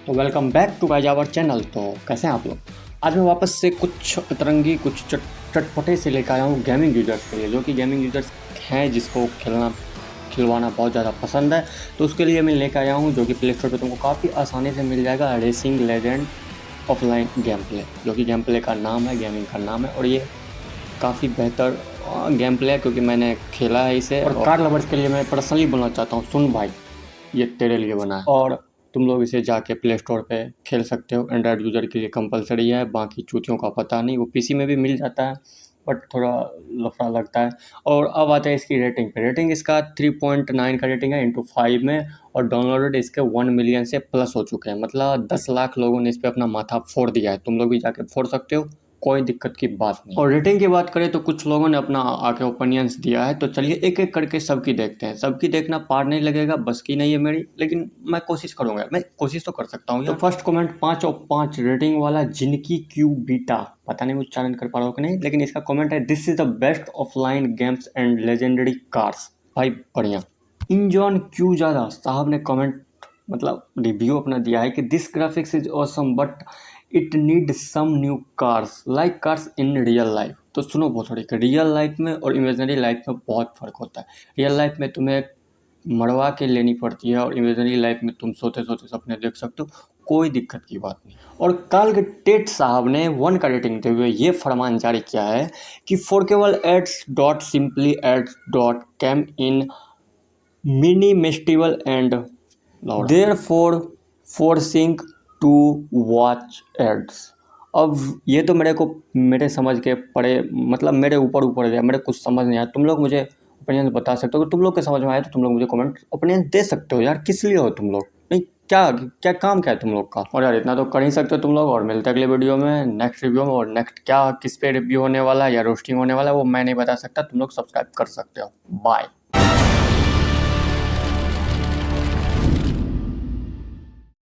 तो welcome back to guys our channel. तो कैसे हैं आप लोग। आज मैं वापस से कुछ अतरंगी कुछ चटपटे से लेकर आया हूँ गेमिंग यूजर्स के लिए, जो कि गेमिंग यूजर्स हैं जिसको खिलवाना बहुत ज़्यादा पसंद है। तो उसके लिए मैं लेकर आया हूँ जो कि प्ले स्टोर पर तुमको काफ़ी आसानी से मिल जाएगा, racing legend offline game play, जो कि गेम प्ले का नाम है, गेमिंग का नाम है। और ये काफ़ी बेहतर गेम प्ले है क्योंकि मैंने खेला है इसे। और कार लवर्स के लिए मैं पर्सनली बोलना चाहता हूँ, सुन भाई ये तेरे लिए बना है और तुम लोग इसे जाके प्ले स्टोर पे खेल सकते हो। एंड्रॉयड यूज़र के लिए कंपलसरी है, बाकी चूतियों का पता नहीं, वो पीसी में भी मिल जाता है बट थोड़ा लफड़ा लगता है। और अब आता है इसकी रेटिंग पे। रेटिंग इसका 3.9 का रेटिंग है इंटू 5 में, और डाउनलोडेड इसके 1 मिलियन से प्लस हो चुके हैं। मतलब 10 लाख लोगों ने इस पर अपना माथा फोड़ दिया है। तुम लोग भी जाके फोड़ सकते हो, कोई दिक्कत की बात नहीं। और रेटिंग की बात करें तो कुछ लोगों ने अपना आके ओपिनियंस दिया है, तो चलिए एक एक करके सबकी देखते हैं। सबकी देखना पार नहीं लगेगा, बस की नहीं है मेरी, लेकिन मैं कोशिश करूंगा, मैं कोशिश तो कर सकता हूँ। तो फर्स्ट कमेंट 5 और 5 रेटिंग वाला जिनकी क्यू बीटा, पता नहीं उच्चारण कर पा रहा हूँ कि नहीं, लेकिन इसका कमेंट है this is the best offline games and legendary cars. भाई बढ़िया। इंजॉन क्यू ज़्यादा साहब ने कमेंट मतलब रिव्यू अपना दिया है कि this graphics is awesome but it need some new cars like cars in real life. तो सुनो बहुत थोड़ी, रियल लाइफ में और इमेजनरी लाइफ में बहुत फ़र्क होता है। रियल लाइफ में तुम्हें मरवा के लेनी पड़ती है और इमेजनरी लाइफ में तुम सोते सोते सपने देख सकते हो, कोई दिक्कत की बात नहीं। और काल के टेट साहब ने 1 का रेटिंग देते हुए ये फरमान जारी किया है कि फॉर केवल ads dot simply ads dot cam in minimestival and therefore forcing to watch ads। अब ये तो मेरे समझ के पड़े, मतलब मेरे ऊपर गया, मेरे कुछ समझ नहीं आया। तुम लोग मुझे ओपिनियन बता सकते हो, तुम लोग के समझ में आए तो तुम लोग मुझे कमेंट ओपिनियन दे सकते हो। यार किस लिए हो तुम लोग, नहीं क्या क्या काम क्या है तुम लोग का। और यार इतना तो कर ही सकते हो तुम लोग। और मिलते हैं अगले वीडियो में, नेक्स्ट रिव्यू में। और नेक्स्ट क्या किस पे रिव्यू होने वाला है या रोस्टिंग होने वाला है वो मैं नहीं बता सकता, तुम लोग सब्सक्राइब कर सकते हो। बाय।